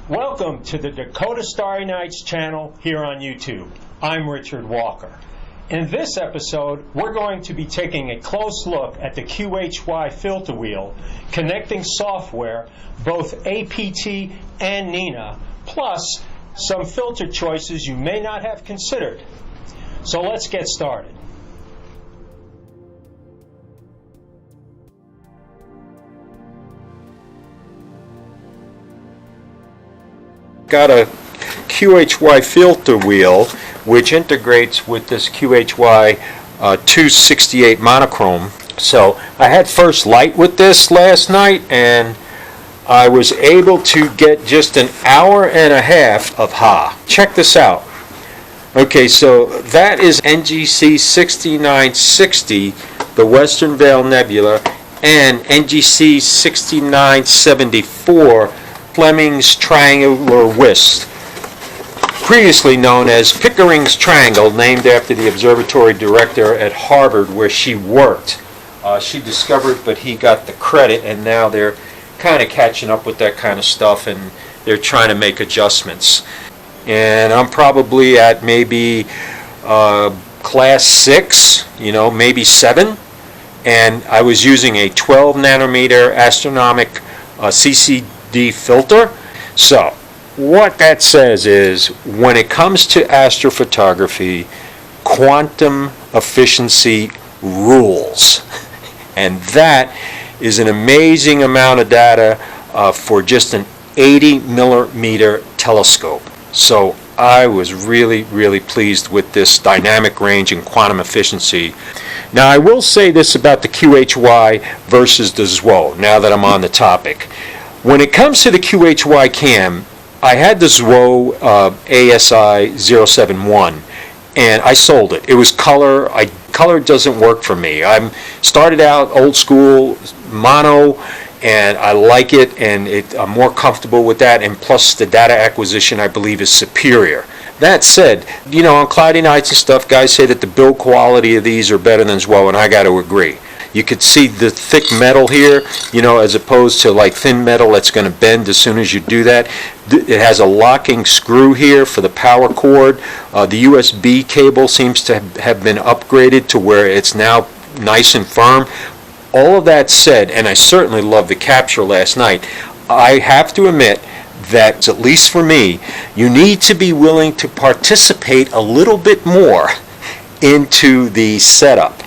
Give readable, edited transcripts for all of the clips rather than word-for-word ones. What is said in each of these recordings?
Welcome to the Dakota Starry Nights channel here on YouTube. I'm Richard Walker. In this episode, we're going to be taking a close look at the QHY Filter Wheel, connecting software, both APT and N.I.N.A, plus some filter choices you may not have considered. So let's get started. Got a QHY filter wheel which integrates with this QHY 268 monochrome. So I had first light with this last night and I was able to get just an hour and a half of HA. Check this out. Okay, so that is NGC 6960, the Western Veil Nebula, and NGC 6974, Fleming's Triangular Wisp, previously known as Pickering's Triangle, named after the observatory director at Harvard where she worked. She discovered, but he got the credit, and now they're kind of catching up with that kind of stuff, and they're trying to make adjustments. And I'm probably at maybe class 6, maybe 7, and I was using a 12 nanometer astronomic CCD filter. So what that says is, when it comes to astrophotography, quantum efficiency rules. And that is an amazing amount of data for just an 80 millimeter telescope. So I was really pleased with this dynamic range and quantum efficiency. Now I will say this about the QHY versus the ZWO, now that I'm on the topic. When it comes to the QHY cam, I had the ZWO ASI 071 and I sold it. It was color. Color doesn't work for me. I started out old school mono, and I like it, and I'm more comfortable with that, and plus the data acquisition I believe is superior. That said, on cloudy nights and stuff, guys say that the build quality of these are better than ZWO, and I got to agree. You could see the thick metal here, as opposed to like thin metal that's going to bend as soon as you do that. It has a locking screw here for the power cord. The USB cable seems to have been upgraded to where it's now nice and firm. All of that said, and I certainly loved the capture last night, I have to admit that, at least for me, you need to be willing to participate a little bit more into the setup.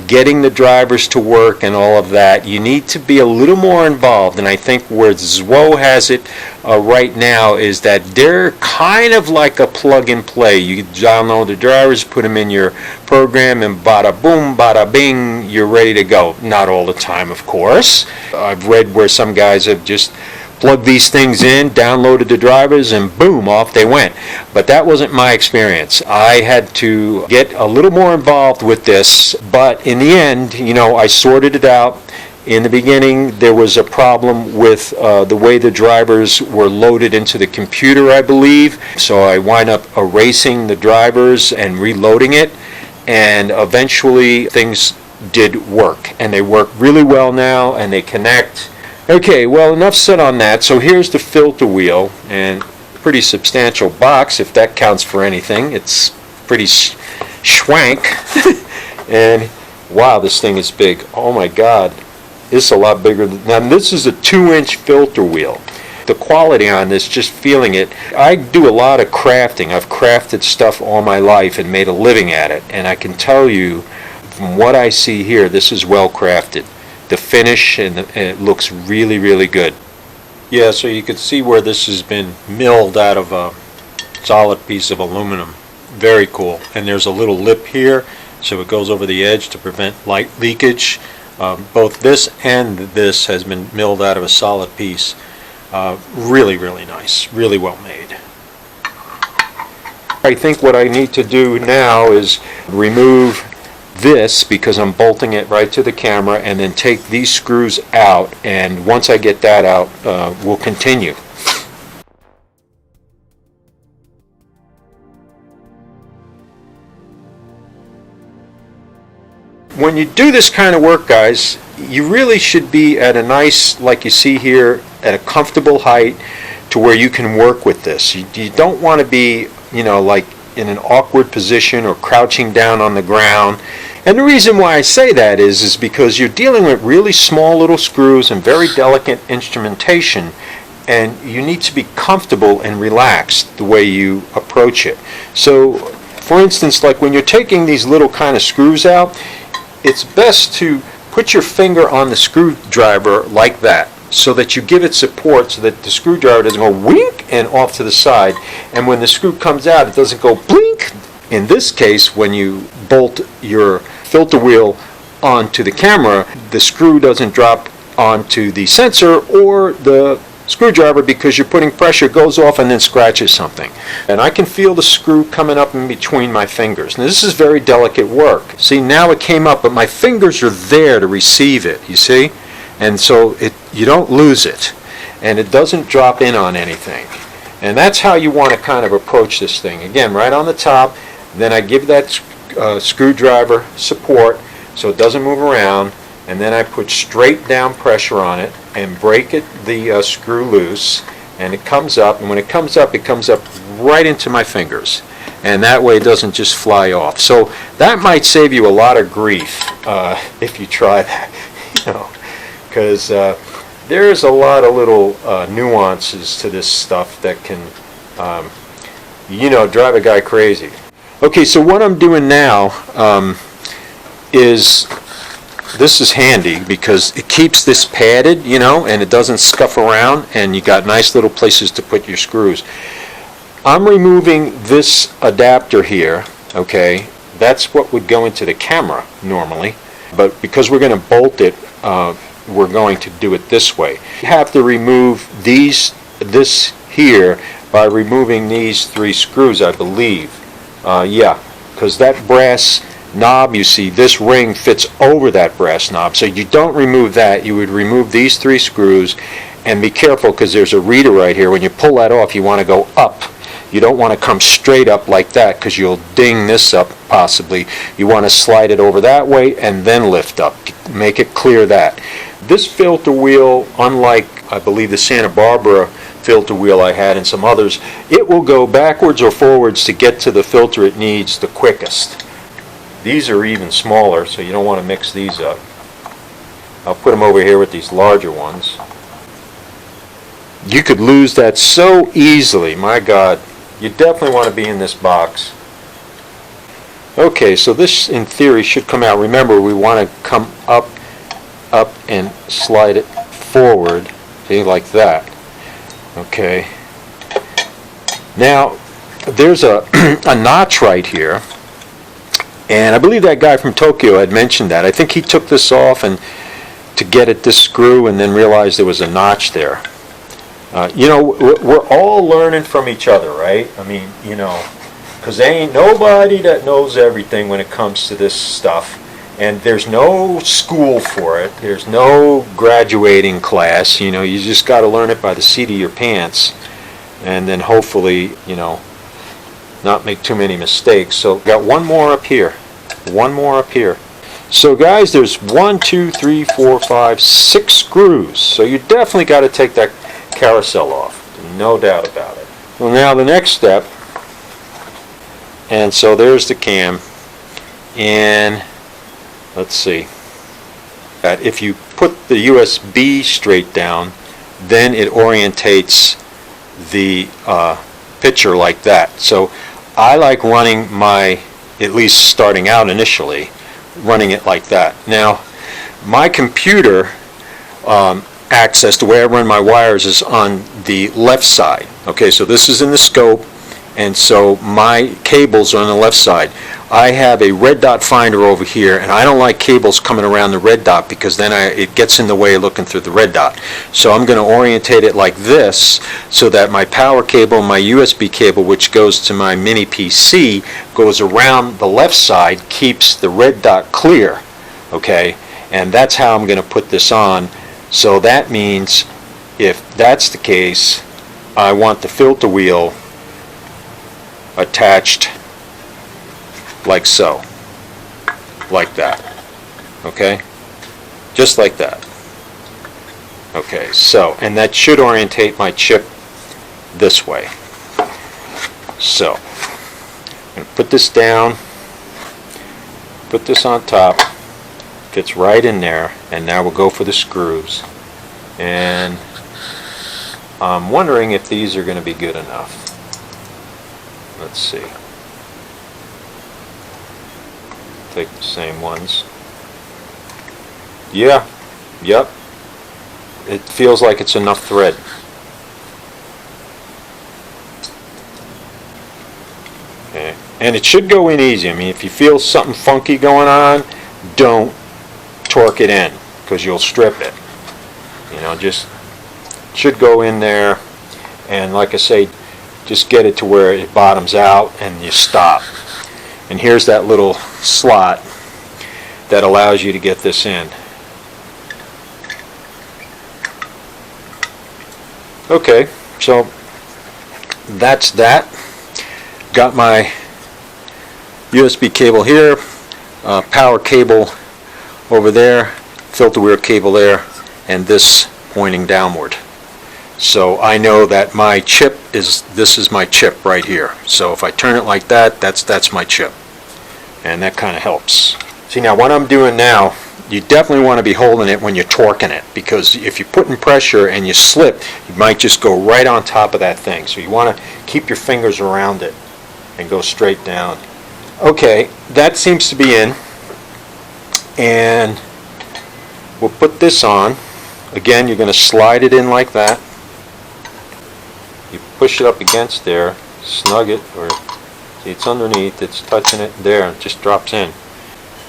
Getting the drivers to work and all of that, you need to be a little more involved. And I think where ZWO has it right now is that they're kind of like a plug and play. You download the drivers, put them in your program, and bada boom, bada bing, you're ready to go. Not all the time, of course. I've read where some guys have just plugged these things in, downloaded the drivers, and boom, off they went. But that wasn't my experience. I had to get a little more involved with this, but in the end, I sorted it out. In the beginning, there was a problem with the way the drivers were loaded into the computer, I believe. So I wind up erasing the drivers and reloading it, and eventually things did work. And they work really well now, and they connect. Okay, well, enough said on that. So here's the filter wheel, and pretty substantial box, if that counts for anything. It's pretty schwank. And wow, this thing is big. Oh my God, this is a lot bigger than, now this is a 2-inch filter wheel. The quality on this, just feeling it, I do a lot of crafting. I've crafted stuff all my life and made a living at it, and I can tell you from what I see here, this is well crafted. The finish, and it looks really good. Yeah, so you can see where this has been milled out of a solid piece of aluminum. Very cool. And there's a little lip here, so it goes over the edge to prevent light leakage. Both this and this has been milled out of a solid piece. Really nice. Really well made. I think what I need to do now is remove this, because I'm bolting it right to the camera, and then take these screws out, and once I get that out, we'll continue. When you do this kind of work, guys, you really should be at a nice, like you see here, at a comfortable height to where you can work with this. You don't want to be, like in an awkward position or crouching down on the ground. And the reason why I say that is because you're dealing with really small little screws and very delicate instrumentation, and you need to be comfortable and relaxed the way you approach it. So, for instance, like when you're taking these little kind of screws out, it's best to put your finger on the screwdriver like that, so that you give it support so that the screwdriver doesn't go wink and off to the side. And when the screw comes out, it doesn't go blink. In this case, when you bolt your filter wheel onto the camera, the screw doesn't drop onto the sensor or the screwdriver because you're putting pressure, goes off and then scratches something. And I can feel the screw coming up in between my fingers. Now this is very delicate work. See, now it came up, but my fingers are there to receive it, you see? And so you don't lose it, and it doesn't drop in on anything. And that's how you want to kind of approach this thing. Again, right on the top, then I give that screwdriver support so it doesn't move around, and then I put straight down pressure on it and break the screw loose, and it comes up, and when it comes up right into my fingers. And that way it doesn't just fly off. So that might save you a lot of grief if you try that, because there's a lot of little nuances to this stuff that can, drive a guy crazy. Okay, so what I'm doing now is, this is handy because it keeps this padded, and it doesn't scuff around, and you got nice little places to put your screws. I'm removing this adapter here, okay? That's what would go into the camera normally, but because we're going to bolt it, we're going to do it this way. You have to remove this here by removing these 3 screws, I believe. Yeah, because that brass knob, you see, this ring fits over that brass knob. So you don't remove that. You would remove these 3 screws, and be careful because there's a reader right here. When you pull that off, you want to go up. You don't want to come straight up like that because you'll ding this up possibly. You want to slide it over that way and then lift up. Make it clear that. This filter wheel, unlike I believe the Santa Barbara filter wheel I had and some others, it will go backwards or forwards to get to the filter it needs the quickest. These are even smaller, so you don't want to mix these up. I'll put them over here with these larger ones. You could lose that so easily, my God. You definitely want to be in this box. Okay, so this in theory should come out. Remember, we want to come up and slide it forward, see, like that. Okay. Now, there's a notch right here, and I believe that guy from Tokyo had mentioned that. I think he took this off and to get at this screw and then realized there was a notch there. We're all learning from each other, right? I mean, because there ain't nobody that knows everything when it comes to this stuff. And there's no school for it. There's no graduating class. You just got to learn it by the seat of your pants. And then hopefully, not make too many mistakes. So got one more up here. One more up here. So guys, there's 1, 2, 3, 4, 5, 6 screws. So you definitely got to take that carousel off. No doubt about it. Well, now the next step. And so there's the cam. And let's see. That if you put the USB straight down, then it orientates the picture like that. So I like running at least starting out initially, running it like that. Now, my computer access, the way I run my wires is on the left side. Okay, so this is in the scope, and so my cables are on the left side. I have a red dot finder over here, and I don't like cables coming around the red dot because then it gets in the way of looking through the red dot. So I'm going to orientate it like this so that my power cable and my USB cable, which goes to my mini PC, goes around the left side, keeps the red dot clear. Okay, and that's how I'm going to put this on. So that means if that's the case, I want the filter wheel attached like so, like that, okay, just like that. Okay, so, and that should orientate my chip this way. So I'm going to put this down, put this on top, fits right in there, and now we'll go for the screws. And I'm wondering if these are going to be good enough. Let's see. Take the same ones. Yeah, yep. It feels like it's enough thread. Okay. And it should go in easy. I mean, if you feel something funky going on, don't torque it in, because you'll strip it. You know, just should go in there, and like I say, just get it to where it bottoms out and you stop. And here's that little slot that allows you to get this in. Okay, so that's that. Got my USB cable here, power cable over there, filter wheel cable there, and this pointing downward. So I know that my chip this is my chip right here. So if I turn it like that, that's my chip. And that kind of helps. See, now what I'm doing now, you definitely want to be holding it when you're torquing it, because if you're putting pressure and you slip, you might just go right on top of that thing. So you want to keep your fingers around it and go straight down. Okay, that seems to be in. And we'll put this on. Again, you're going to slide it in like that. You push it up against there, snug it, or see, it's underneath, it's touching it there, it just drops in.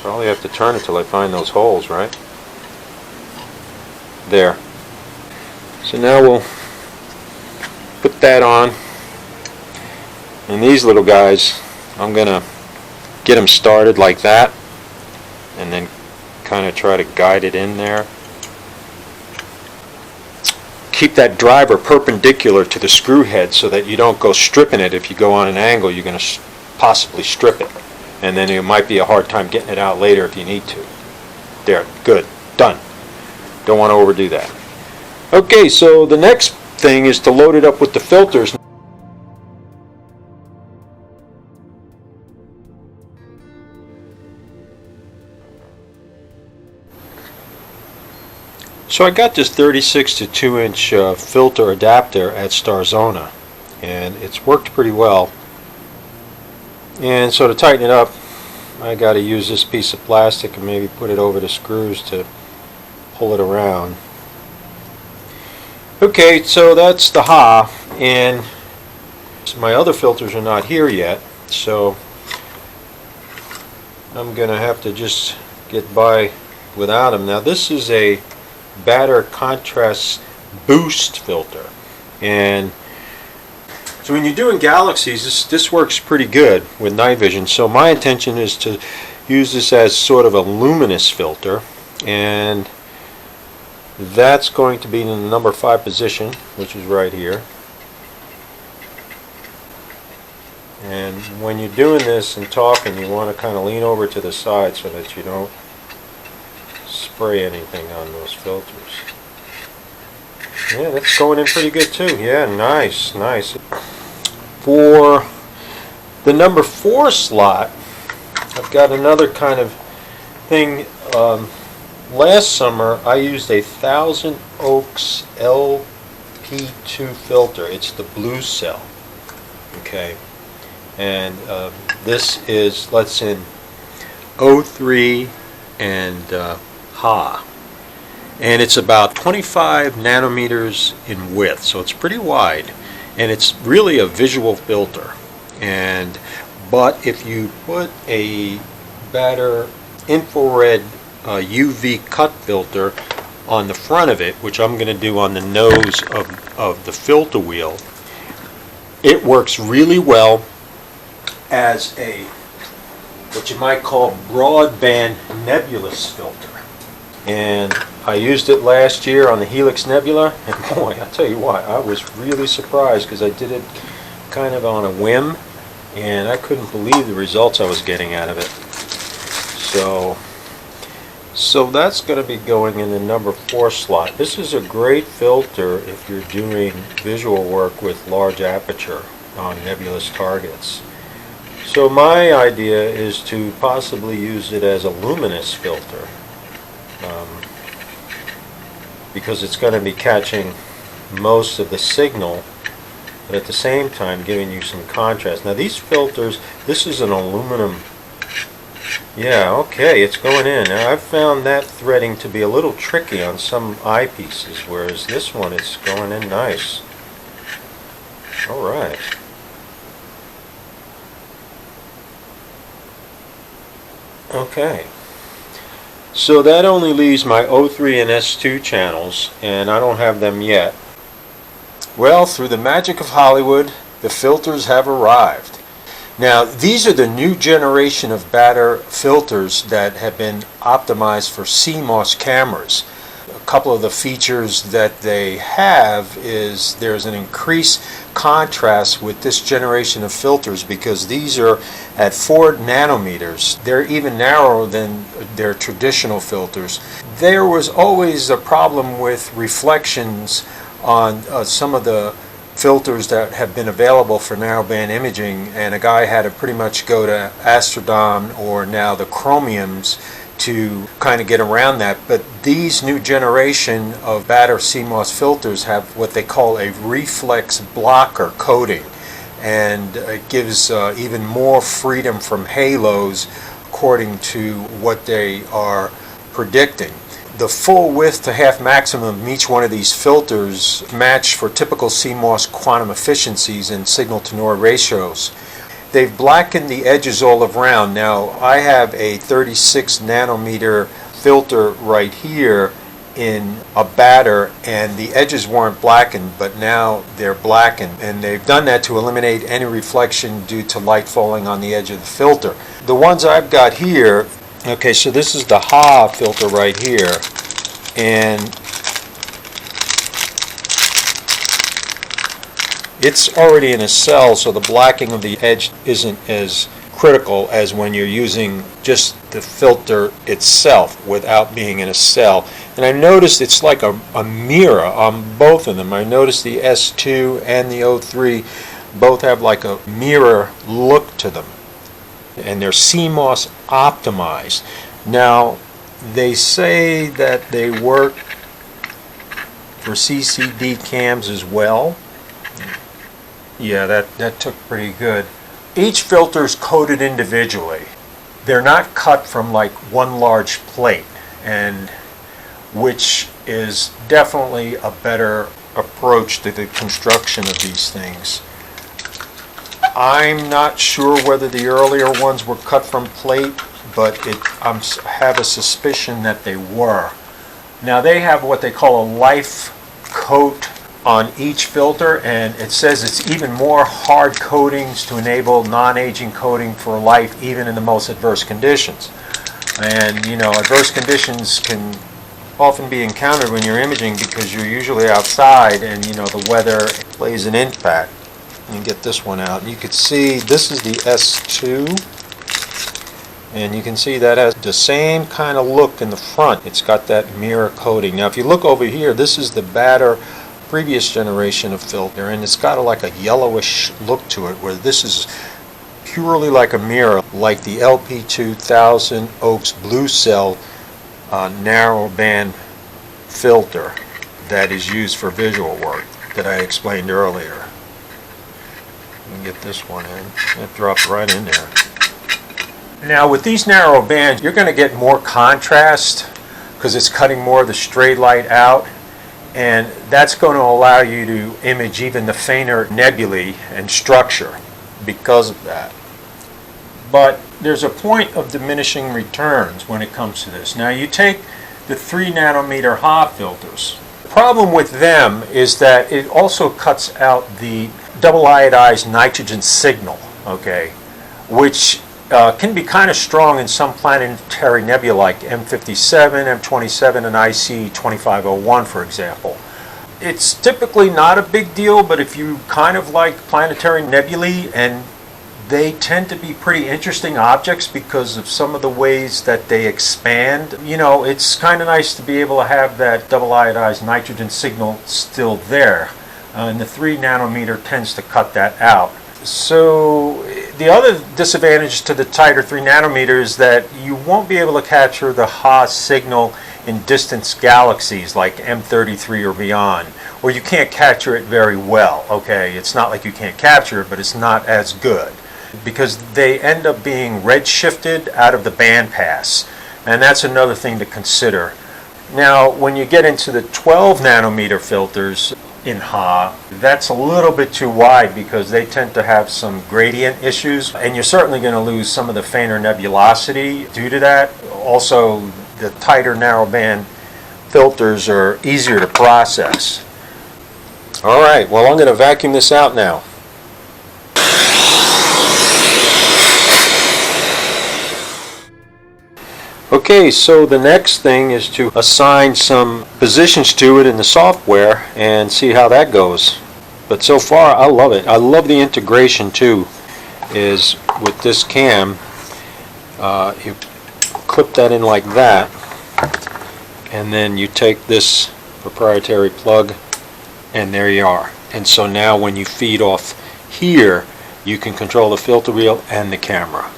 Probably have to turn it till I find those holes, right? There. So now we'll put that on. And these little guys, I'm going to get them started like that, and then kind of try to guide it in there. Keep that driver perpendicular to the screw head so that you don't go stripping it. If you go on an angle, you're going to possibly strip it, and then it might be a hard time getting it out later if you need to. There, good, done. Don't want to overdo that. Okay, so the next thing is to load it up with the filters. So I got this 36 to 2 inch filter adapter at Starzona, and it's worked pretty well. And so to tighten it up, I got to use this piece of plastic and maybe put it over the screws to pull it around. Okay, so that's the Ha, and my other filters are not here yet, so I'm going to have to just get by without them. Now this is a batter contrast boost filter, and so when you're doing galaxies, this works pretty good with night vision. So my intention is to use this as sort of a luminous filter, and that's going to be in the number 5 position, which is right here. And when you're doing this and talking, you want to kind of lean over to the side so that you don't spray anything on those filters. Yeah, that's going in pretty good too. Yeah, nice, nice. For the number 4 slot, I've got another kind of thing. Last summer I used a Thousand Oaks LP2 filter. It's the blue cell. Okay, and this is, let's in 03 and Ha, and it's about 25 nanometers in width, so it's pretty wide, and it's really a visual filter. And but if you put a better infrared UV cut filter on the front of it, which I'm going to do on the nose of the filter wheel, it works really well as a what you might call broadband nebulous filter. And I used it last year on the Helix Nebula, and boy, I tell you what, I was really surprised, because I did it kind of on a whim, and I couldn't believe the results I was getting out of it. So So that's going to be going in the number 4 slot. This is a great filter if you're doing visual work with large aperture on nebulous targets. So my idea is to possibly use it as a luminous filter, because it's going to be catching most of the signal, but at the same time giving you some contrast. Now these filters, this is an aluminum. Yeah, okay, it's going in. Now I've found that threading to be a little tricky on some eyepieces, whereas this one, it's going in nice. All right. Okay. So that only leaves my O3 and S2 channels, and I don't have them yet. Well, through the magic of Hollywood, the filters have arrived. Now, these are the new generation of batter filters that have been optimized for CMOS cameras. A couple of the features that they have is there's an increased contrast with this generation of filters because these are at 4 nanometers. They're even narrower than their traditional filters. There was always a problem with reflections on some of the filters that have been available for narrowband imaging, and a guy had to pretty much go to Astrodome or now the chromiums to kind of get around that. But these new generation of batter CMOS filters have what they call a reflex blocker coating, and it gives even more freedom from halos according to what they are predicting. The full width to half maximum of each one of these filters match for typical CMOS quantum efficiencies and signal to noise ratios. They've blackened the edges all around. Now I have a 36 nanometer filter right here in a batter, and the edges weren't blackened, but now they're blackened, and they've done that to eliminate any reflection due to light falling on the edge of the filter. The ones I've got here, okay, so this is the Ha filter right here, and it's already in a cell, so the blacking of the edge isn't as critical as when you're using just the filter itself without being in a cell. And I noticed it's like a mirror on both of them. I noticed the S2 and the O3 both have like a mirror look to them, and they're CMOS optimized. Now, they say that they work for CCD cams as well. Yeah, that took pretty good. Each filter is coated individually. They're not cut from like one large plate, and which is definitely a better approach to the construction of these things. I'm not sure whether the earlier ones were cut from plate, but I have a suspicion that they were. Now they have what they call a life coat on each filter, and it says it's even more hard coatings to enable non-aging coating for life even in the most adverse conditions. And you know, adverse conditions can often be encountered when you're imaging because you're usually outside, and you know, the weather plays an impact. You get this one out, and you can see this is the S2, and you can see that has the same kind of look in the front. It's got that mirror coating. Now if you look over here, this is the batter previous generation of filter, and it's got like a yellowish look to it, where this is purely like a mirror, like the LP2000 Oaks Blue Cell narrowband filter that is used for visual work that I explained earlier. Get this one in. It dropped right in there. Now with these narrow bands, you're going to get more contrast because it's cutting more of the stray light out, and that's going to allow you to image even the fainter nebulae and structure because of that. But there's a point of diminishing returns when it comes to this. Now you take the 3 nanometer Ha filters. The problem with them is that it also cuts out the double iodized nitrogen signal, okay, which can be kind of strong in some planetary nebulae like M57, M27, and IC2501, for example. It's typically not a big deal, but if you kind of like planetary nebulae and They tend to be pretty interesting objects because of some of the ways that they expand. You know, it's kind of nice to be able to have that double iodized nitrogen signal still there. And the 3 nanometer tends to cut that out. So the other disadvantage to the tighter 3 nanometer is that you won't be able to capture the Ha signal in distant galaxies like M33 or beyond, or you can't capture it very well. Okay, it's not like you can't capture it, but it's not as good because they end up being redshifted out of the bandpass, and that's another thing to consider. Now, when you get into the 12 nanometer filters in Ha, that's a little bit too wide because they tend to have some gradient issues, and you're certainly going to lose some of the fainter nebulosity due to that. Also, the tighter narrowband filters are easier to process. All right, well, I'm going to vacuum this out now. Okay, so the next thing is to assign some positions to it in the software and see how that goes. But so far, I love it. I love the integration too, is with this cam, you clip that in like that, and then you take this proprietary plug, and there you are. And so now when you feed off here, you can control the filter wheel and the camera.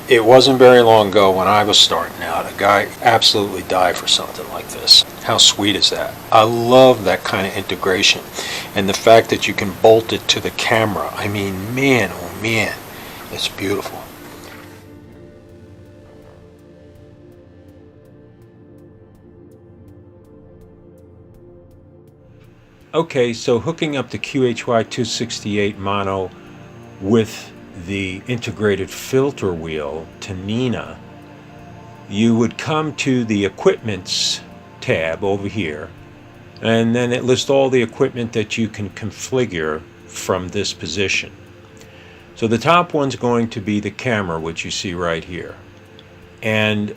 It wasn't very long ago when I was starting out, a guy absolutely died for something like this. How sweet is that? I love that kind of integration, and the fact that you can bolt it to the camera. I mean, man, oh man, it's beautiful. Okay, so hooking up the QHY 268 mono with the integrated filter wheel to N.I.N.A, you would come to the equipments tab over here, and then it lists all the equipment that you can configure from this position. So the top one's going to be the camera, which you see right here, and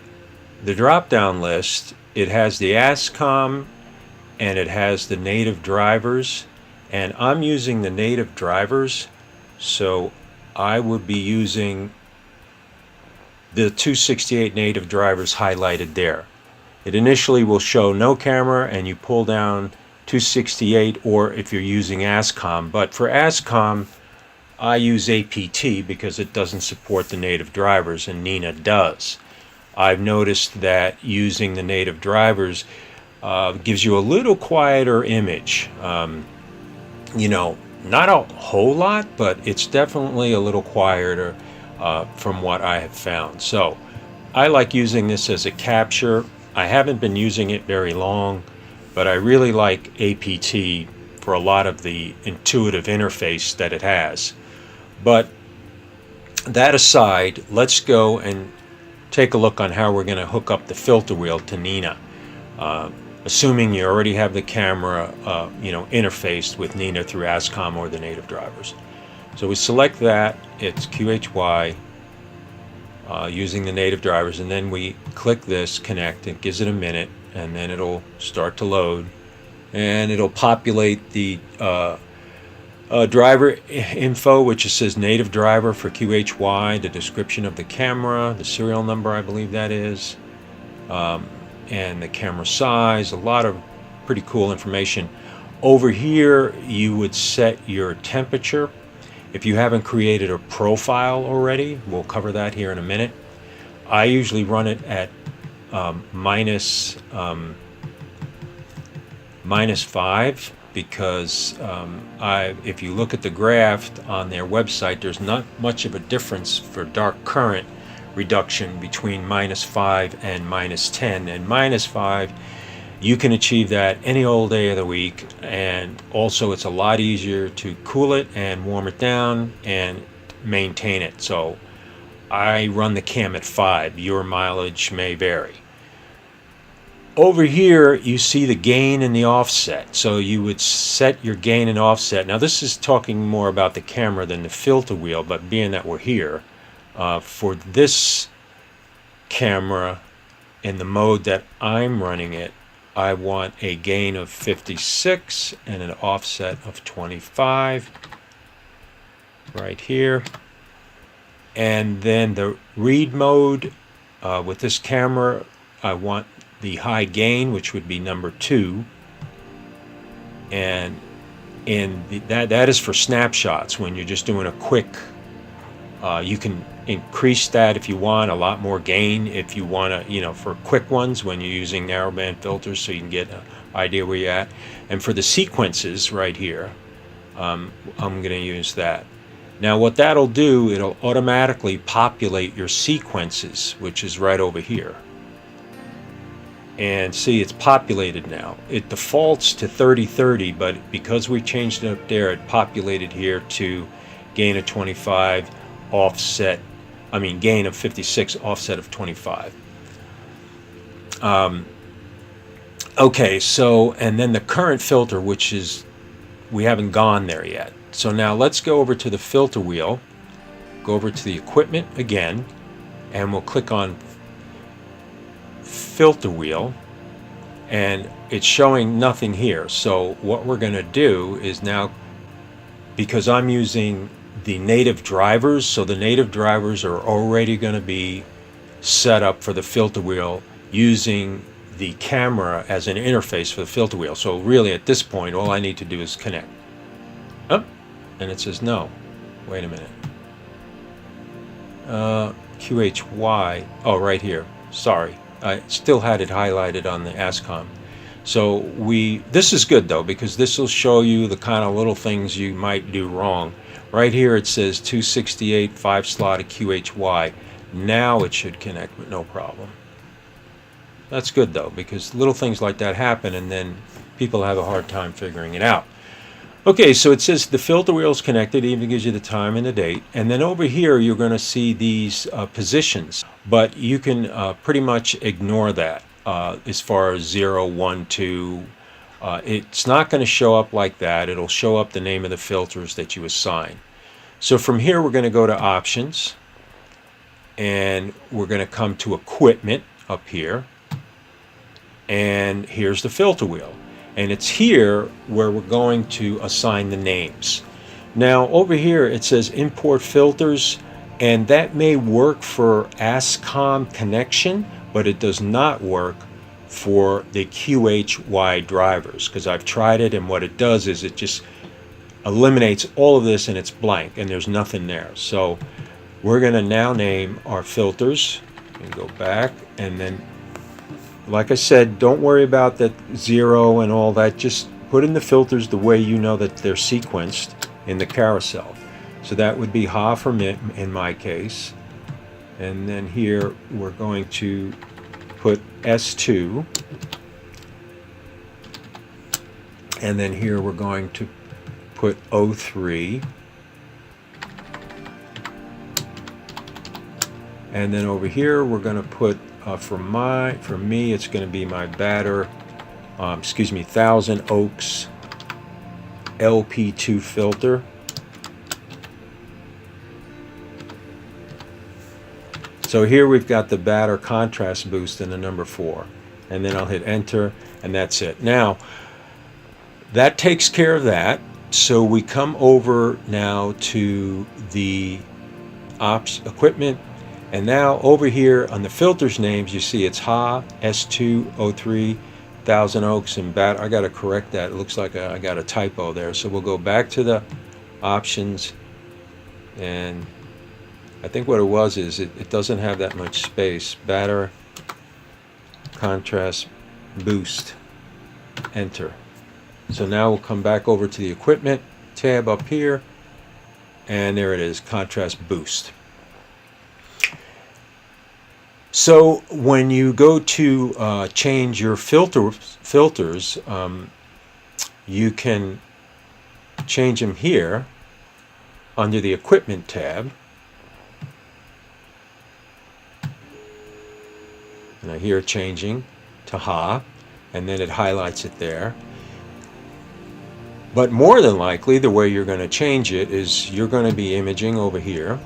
the drop down list, it has the ASCOM and it has the native drivers, and I'm using the native drivers, so I would be using the 268 native drivers highlighted there. It initially will show no camera, and you pull down 268, or if you're using ASCOM. But for ASCOM, I use APT because it doesn't support the native drivers, and N.I.N.A does. I've noticed that using the native drivers gives you a little quieter image. You know, not a whole lot, but it's definitely a little quieter from what I have found. So I like using this as a capture. I haven't been using it very long, but I really like APT for a lot of the intuitive interface that it has. But that aside, let's go and take a look on how we're going to hook up the filter wheel to N.I.N.A. Assuming you already have the camera interfaced with N.I.N.A through ASCOM or the native drivers. So we select that, it's QHY using the native drivers, and then we click this connect. It gives it a minute, and then it'll start to load, and it'll populate the driver info, which it says native driver for QHY, the description of the camera, the serial number, I believe that is, and the camera size, a lot of pretty cool information. Over here you would set your temperature. If you haven't created a profile already, we'll cover that here in a minute. I usually run it at -5 because if you look at the graph on their website, there's not much of a difference for dark current reduction between -5 and -10. And -5, you can achieve that any old day of the week, and also it's a lot easier to cool it and warm it down and maintain it. So I run the cam at 5. Your mileage may vary. Over here you see the gain and the offset, so you would set your gain and offset. Now this is talking more about the camera than the filter wheel, but being that we're here, for this camera in the mode that I'm running it, I want a gain of 56 and an offset of 25 right here. And then the read mode, with this camera, I want the high gain, which would be number 2. And that is for snapshots. When you're just doing a quick, you can increase that if you want, a lot more gain if you want to, for quick ones when you're using narrowband filters, so you can get an idea where you're at. And for the sequences right here, I'm going to use that. Now what that'll do, it'll automatically populate your sequences, which is right over here. And see, it's populated now. It defaults to 30/30, but because we changed it up there, it populated here to gain of 25, gain of 56, offset of 25. Okay, so, and then the current filter, which is, we haven't gone there yet. So now let's go over to the filter wheel, go over to the equipment again, and we'll click on filter wheel, and it's showing nothing here. So what we're going to do is now, because I'm using the native drivers, so the native drivers are already going to be set up for the filter wheel using the camera as an interface for the filter wheel. So really at this point all I need to do is connect. Oh, and it says no. Wait a minute. QHY, oh, right here. Sorry, I still had it highlighted on the ASCOM. So this is good though, because this will show you the kind of little things you might do wrong. Right here it says 268 5-slotted QHY. Now it should connect with no problem. That's good though, because little things like that happen and then people have a hard time figuring it out. Okay, so it says the filter wheel is connected, it even gives you the time and the date. And then over here you're going to see these positions, but you can pretty much ignore that as far as 0, 1, 2. It's not going to show up like that. It'll show up the name of the filters that you assign. So from here we're going to go to options, and we're going to come to equipment up here, and here's the filter wheel. And it's here where we're going to assign the names. Now over here it says import filters, and that may work for ASCOM connection, but it does not work for the QHY drivers, because I've tried it, and what it does is it just eliminates all of this and it's blank and there's nothing there. So we're going to now name our filters and go back, and then like I said, don't worry about that 0 and all that. Just put in the filters the way you know that they're sequenced in the carousel. So that would be HA for me in my case. And then here we're going to put S2. And then here we're going to put O3. And then over here we're going to put for me it's going to be my Batter 1000 Oaks LP2 filter. So here we've got the Batter contrast boost in the number 4, and then I'll hit enter, and that's it. Now that takes care of that. So we come over now to the equipment. And now over here on the filters names, you see it's HA, S2, O3, 1000 Oaks, and Batter. I got to correct that. It looks like I got a typo there. So we'll go back to the options, and I think what it was is it doesn't have that much space. Batter, contrast, boost, enter. So now we'll come back over to the equipment tab up here, and there it is, contrast boost. So when you go to change your filters, you can change them here under the equipment tab. And I hear changing to HA, and then it highlights it there. But more than likely, the way you're going to change it is you're going to be imaging over here.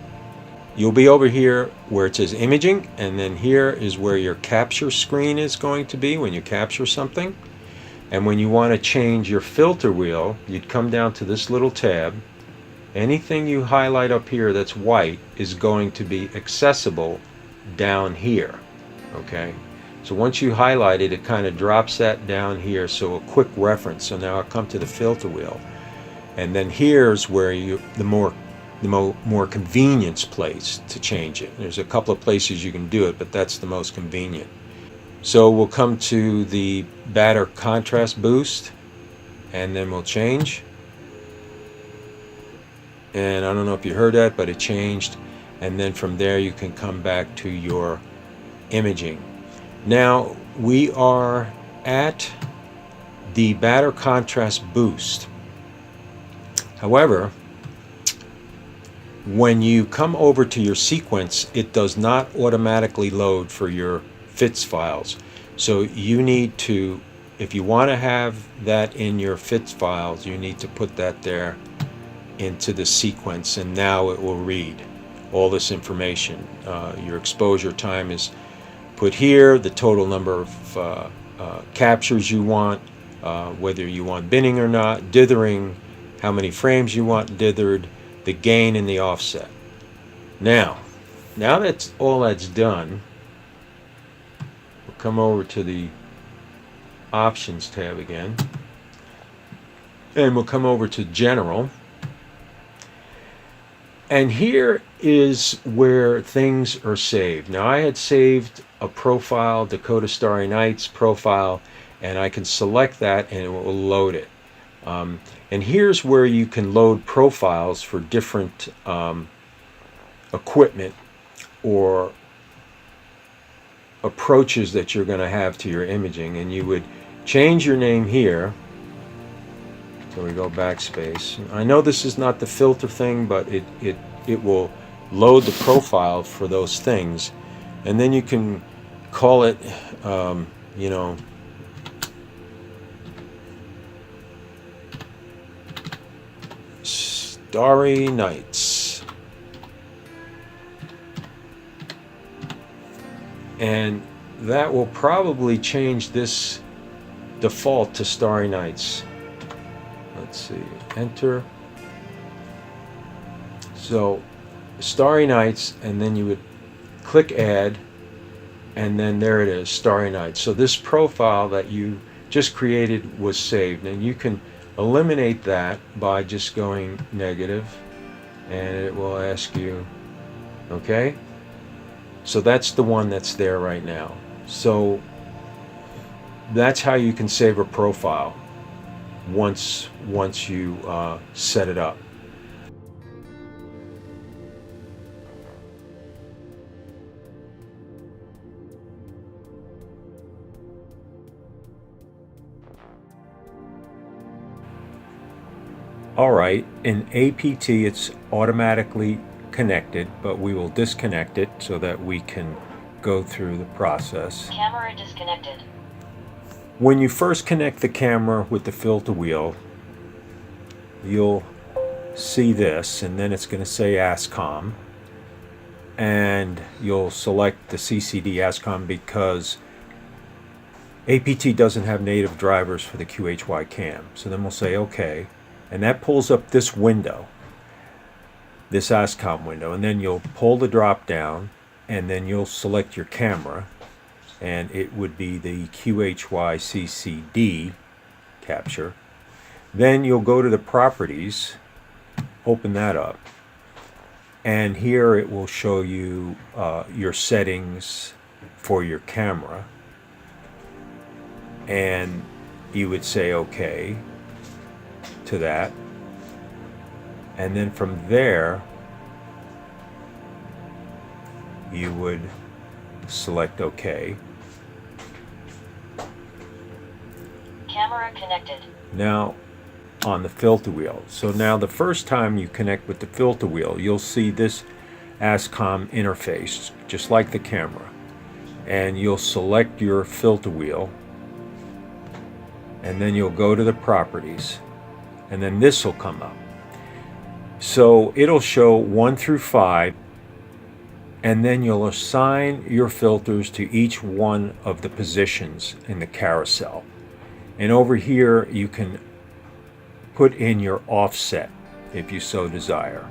You'll be over here where it says imaging, and then here is where your capture screen is going to be when you capture something. And when you want to change your filter wheel, you'd come down to this little tab, Anything you highlight up here that's white is going to be accessible down here. Okay, so once you highlight it, it kind of drops that down here, so a quick reference. So now I come to the filter wheel, and then here's where the more convenience place to change it. There's a couple of places you can do it, but that's the most convenient. So we'll come to the batter contrast boost, and then we'll change. And I don't know if you heard that, but it changed. And then from there you can come back to your imaging. Now we are at the batter contrast boost. However, when you come over to your sequence, it does not automatically load for your FITS files. So you need to, if you want to have that in your FITS files, you need to put that there into the sequence, and now it will read all this information. Your exposure time is put here, the total number of captures you want, whether you want binning or not, dithering, how many frames you want dithered, the gain and the offset. Now that's all that's done, we'll come over to the options tab again, and we'll come over to general. And here is where things are saved. Now I had saved a profile, Dakota Starry Nights profile, and I can select that and it will load it. And here's where you can load profiles for different equipment or approaches that you're going to have to your imaging. And you would change your name here. So we go backspace. I know this is not the filter thing, but it will load the profile for those things, and then you can call it, you know, Starry Nights, and that will probably change this default to Starry Nights. Let's see, enter. So Starry Nights, and then you would click add, and then there it is, Starry Nights. So this profile that you just created was saved, and you can eliminate that by just going negative, and it will ask you, okay, so that's the one that's there right now. So that's how you can save a profile once you set it up. Alright, in APT it's automatically connected, but we will disconnect it so that we can go through the process. Camera disconnected. When you first connect the camera with the filter wheel, you'll see this, and then it's going to say ASCOM, and you'll select the CCD ASCOM because APT doesn't have native drivers for the QHY cam. So then we'll say OK, and that pulls up this window, this ASCOM window, and then you'll pull the drop down, and then you'll select your camera, and it would be the QHY CCD capture. Then you'll go to the properties, open that up, and here it will show you your settings for your camera, and you would say OK to that, and then from there you would select OK. Camera connected. Now on the filter wheel. So now the first time you connect with the filter wheel, you'll see this ASCOM interface just like the camera, and you'll select your filter wheel, and then you'll go to the properties, and then this will come up. So it'll show 1 through 5, and then you'll assign your filters to each one of the positions in the carousel. And over here you can put in your offset if you so desire.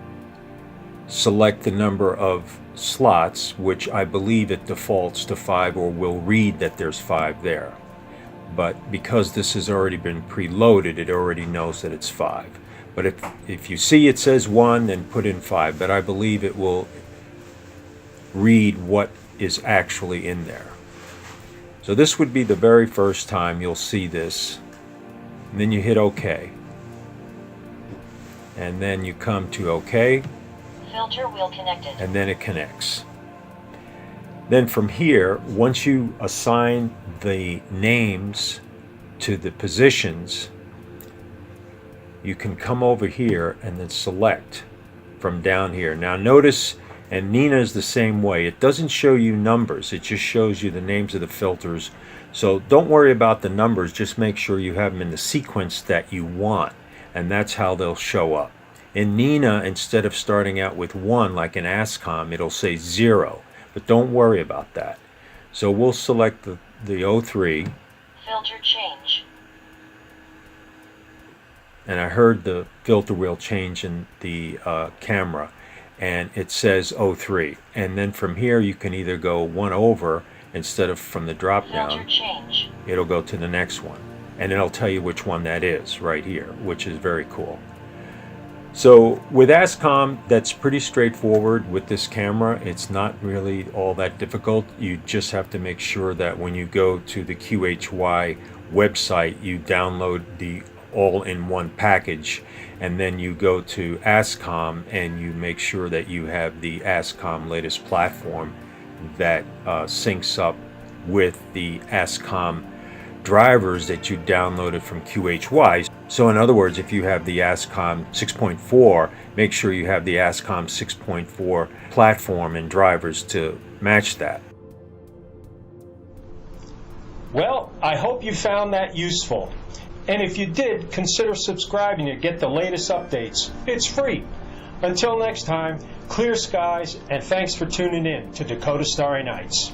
Select the number of slots, which I believe it defaults to 5, or will read that there's 5 there. But because this has already been preloaded, it already knows that it's 5. But if you see it says 1, then put in 5. But I believe it will read what is actually in there. So this would be the very first time you'll see this. And then you hit OK. And then you come to OK. Filter wheel connected. And then it connects. Then from here, once you assign the names to the positions, you can come over here and then select from down here. Now notice, and N.I.N.A is the same way, it doesn't show you numbers, it just shows you the names of the filters. So don't worry about the numbers, just make sure you have them in the sequence that you want, and that's how they'll show up. In N.I.N.A, instead of starting out with 1 like in ASCOM, it'll say 0, but don't worry about that. So we'll select the 03. Filter change. And I heard the filter wheel change in the camera, and it says 03. And then from here you can either go 1 over, instead of from the drop Filter down, change. it'll go to the next one. And it'll tell you which one that is right here, which is very cool. So with ASCOM, that's pretty straightforward with this camera. It's not really all that difficult. You just have to make sure that when you go to the QHY website, you download the all-in-one package, and then you go to ASCOM and you make sure that you have the ASCOM latest platform that syncs up with the ASCOM drivers that you downloaded from QHY. So in other words, if you have the ASCOM 6.4, make sure you have the ASCOM 6.4 platform and drivers to match that. Well, I hope you found that useful. And if you did, consider subscribing to get the latest updates. It's free. Until next time, clear skies, and thanks for tuning in to Dakota Starry Nights.